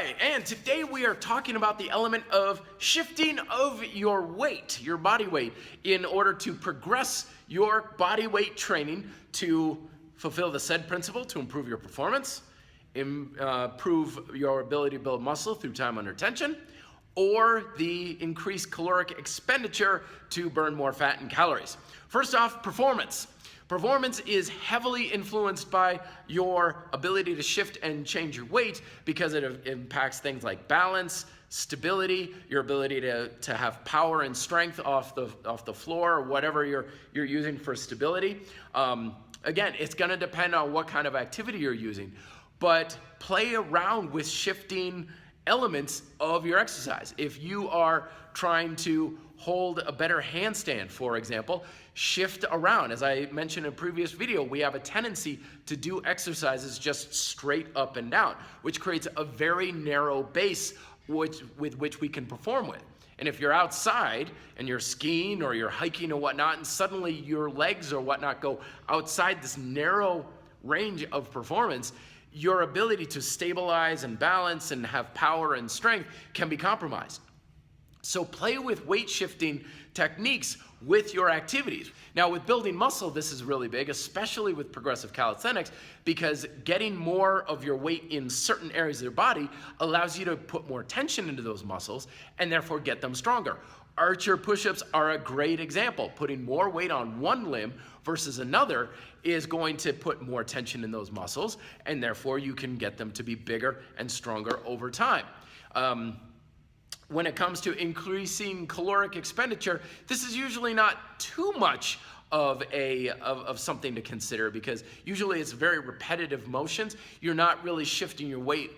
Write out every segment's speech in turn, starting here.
right, and today we are talking about the element of shifting of your weight, your body weight, in order to progress your body weight training to fulfill the said principle to improve your performance, improve your ability to build muscle through time under tension, or the increased caloric expenditure to burn more fat and calories. First off, performance. Performance is heavily influenced by your ability to shift and change your weight because it impacts things like balance, stability, your ability to have power and strength off the floor or whatever you're using for stability. Again, it's gonna depend on what kind of activity you're using, but play around with shifting elements of your exercise. If you are trying to hold a better handstand, for example, shift around. As I mentioned in a previous video, we have a tendency to do exercises just straight up and down, which creates a very narrow base with which we can perform with. And if you're outside and you're skiing or you're hiking or whatnot, and suddenly your legs or whatnot go outside this narrow range of performance, your ability to stabilize and balance and have power and strength can be compromised. So play with weight shifting techniques with your activities. Now with building muscle, this is really big, especially with progressive calisthenics, because getting more of your weight in certain areas of your body allows you to put more tension into those muscles and therefore get them stronger. Archer push-ups are a great example. Putting more weight on one limb versus another is going to put more tension in those muscles, and therefore you can get them to be bigger and stronger over time. When it comes to increasing caloric expenditure, this is usually not too much of something to consider, because usually it's very repetitive motions. You're not really shifting your weight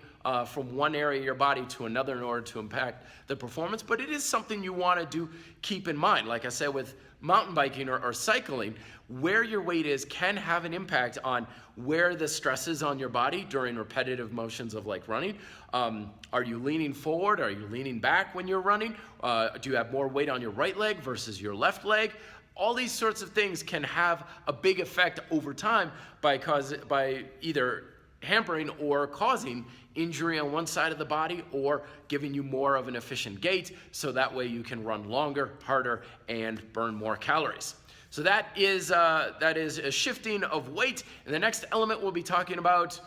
from one area of your body to another in order to impact the performance, but it is something you want to keep in mind. Like I said, with mountain biking or cycling, where your weight is can have an impact on where the stress is on your body during repetitive motions of like running. Are you leaning forward? Are you leaning back when you're running? Do you have more weight on your right leg versus your left leg? All these sorts of things can have a big effect over time by either hampering or causing injury on one side of the body or giving you more of an efficient gait, so that way you can run longer, harder, and burn more calories. So that is a shifting of weight. And the next element we'll be talking about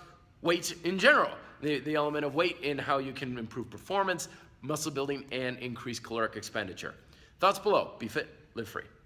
weight in general, the element of weight in how you can improve performance, muscle building, and increase caloric expenditure. Thoughts below. Be fit, live free.